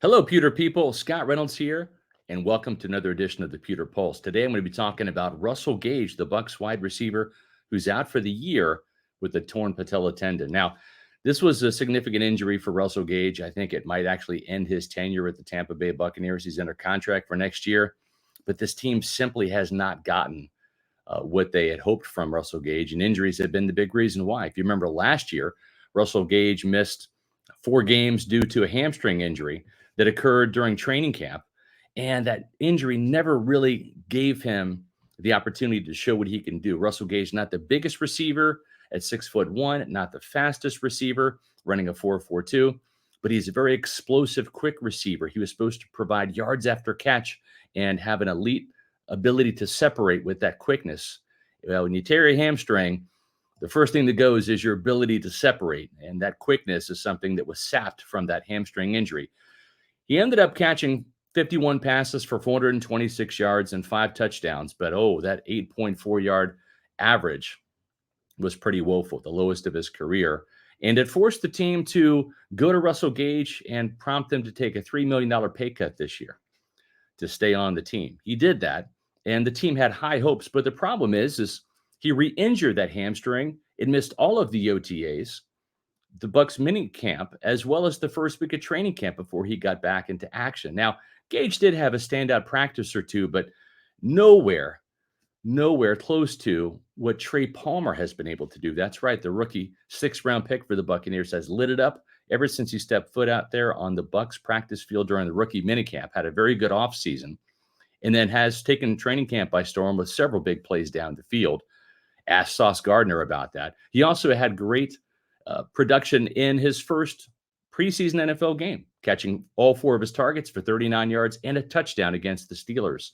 Hello, Pewter people. Scott Reynolds here, and welcome to another edition of the Pewter Pulse. Today, I'm going to be talking about Russell Gage, the Bucs wide receiver, who's out for the year with a torn patella tendon. Now, this was a significant injury for Russell Gage. I think it might actually end his tenure with the Tampa Bay Buccaneers. He's under contract for next year, but this team simply has not gotten what they had hoped from Russell Gage, and injuries have been the big reason why. If you remember last year, Russell Gage missed 4 games due to a hamstring injury that occurred during training camp. And that injury never really gave him the opportunity to show what he can do. Russell Gage, not the biggest receiver at 6'1", not the fastest receiver, running a 4.42, but he's a very explosive, quick receiver. He was supposed to provide yards after catch and have an elite ability to separate with that quickness. Well, when you tear a hamstring, the first thing that goes is your ability to separate. And that quickness is something that was sapped from that hamstring injury. He ended up catching 51 passes for 426 yards and 5 touchdowns. But, that 8.4-yard average was pretty woeful, the lowest of his career. And it forced the team to go to Russell Gage and prompt them to take a $3 million pay cut this year to stay on the team. He did that, and the team had high hopes. But the problem is he re-injured that hamstring. It missed all of the OTAs, the Bucs mini camp, as well as the first week of training camp before he got back into action. Now, Gage did have a standout practice or two, but nowhere close to what Trey Palmer has been able to do. That's right. The rookie 6th-round pick for the Buccaneers has lit it up ever since he stepped foot out there on the Bucs practice field during the rookie minicamp. Had a very good offseason, and then has taken training camp by storm with several big plays down the field. Ask Sauce Gardner about that. He also had great production in his first preseason NFL game, catching all 4 of his targets for 39 yards and a touchdown against the Steelers.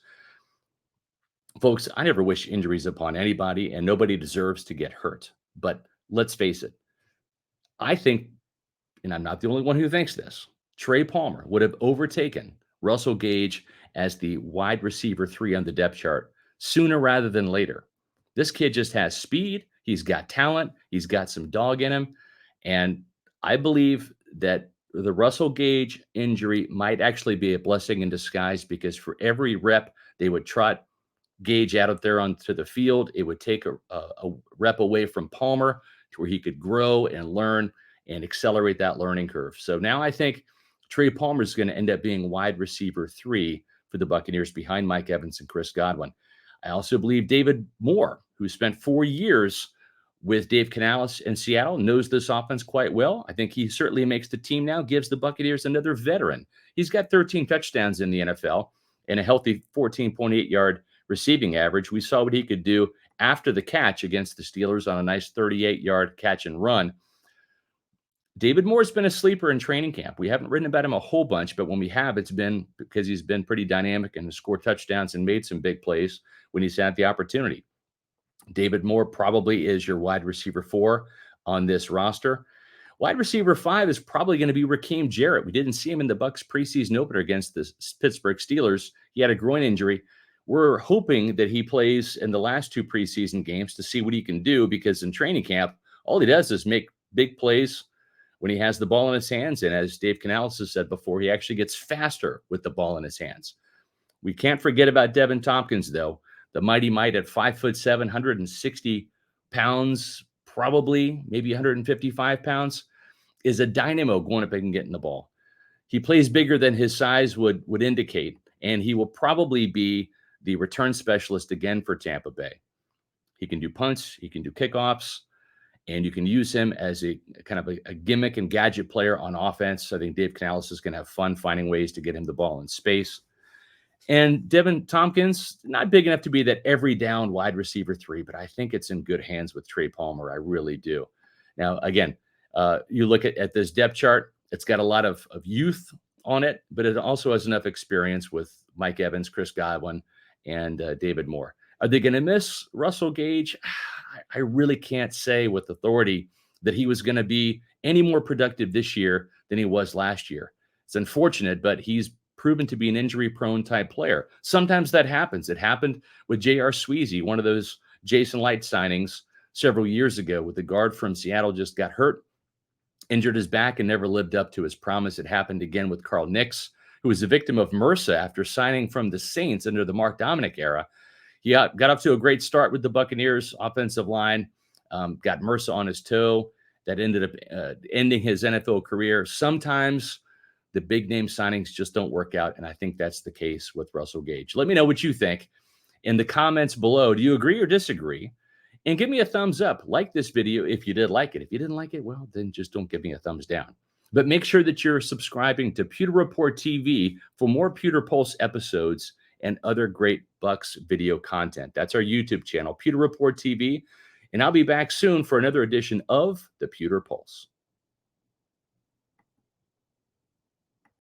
Folks, I never wish injuries upon anybody, and nobody deserves to get hurt. But let's face it, I think, and I'm not the only one who thinks this, Trey Palmer would have overtaken Russell Gage as the wide receiver 3 on the depth chart sooner rather than later. This kid just has speed. He's got talent. He's got some dog in him. And I believe that the Russell Gage injury might actually be a blessing in disguise, because for every rep they would trot Gage out there onto the field, it would take a rep away from Palmer to where he could grow and learn and accelerate that learning curve. So now I think Trey Palmer is going to end up being wide receiver 3 for the Buccaneers behind Mike Evans and Chris Godwin. I also believe David Moore, who spent 4 years with Dave Canales in Seattle, knows this offense quite well. I think he certainly makes the team now, gives the Buccaneers another veteran. He's got 13 touchdowns in the NFL and a healthy 14.8-yard receiving average. We saw what he could do after the catch against the Steelers on a nice 38-yard catch and run. David Moore's been a sleeper in training camp. We haven't written about him a whole bunch, but when we have, it's been because he's been pretty dynamic and scored touchdowns and made some big plays when he's had the opportunity. David Moore probably is your wide receiver 4 on this roster. Wide receiver 5 is probably going to be Raheem Jarrett. We didn't see him in the Bucs preseason opener against the Pittsburgh Steelers. He had a groin injury. We're hoping that he plays in the last 2 preseason games to see what he can do, because in training camp, all he does is make big plays when he has the ball in his hands. And as Dave Canales has said before, he actually gets faster with the ball in his hands. We can't forget about Jarrett Tompkins, though. The mighty might at 5'7", 160 pounds, probably maybe 155 pounds, is a dynamo going up and getting the ball. He plays bigger than his size would indicate, and he will probably be the return specialist again for Tampa Bay. He can do punts, he can do kickoffs, and you can use him as a kind of a gimmick and gadget player on offense. I think Dave Canales is going to have fun finding ways to get him the ball in space. And Jarrett Tompkins, not big enough to be that every down wide receiver 3, but I think it's in good hands with Trey Palmer. I really do. Now, again, you look at this depth chart, it's got a lot of youth on it, but it also has enough experience with Mike Evans, Chris Godwin, and David Moore. Are they going to miss Russell Gage? I really can't say with authority that he was going to be any more productive this year than he was last year. It's unfortunate, but he's proven to be an injury-prone type player. Sometimes that happens. It happened with J.R. Sweezy, one of those Jason Light signings several years ago, with the guard from Seattle just got hurt, injured his back, and never lived up to his promise. It happened again with Carl Nix who was a victim of MRSA after signing from the Saints under the Mark Dominic era. He got off to a great start with the Buccaneers offensive line, got MRSA on his toe. That ended up ending his NFL career. Sometimes the big name signings just don't work out, and I think that's the case with Russell Gage. Let me know what you think in the comments below. Do you agree or disagree? And give me a thumbs up. Like this video if you did like it. If you didn't like it, well, then just don't give me a thumbs down. But make sure that you're subscribing to Pewter Report TV for more Pewter Pulse episodes and other great Bucs video content. That's our YouTube channel, Pewter Report TV. And I'll be back soon for another edition of the Pewter Pulse.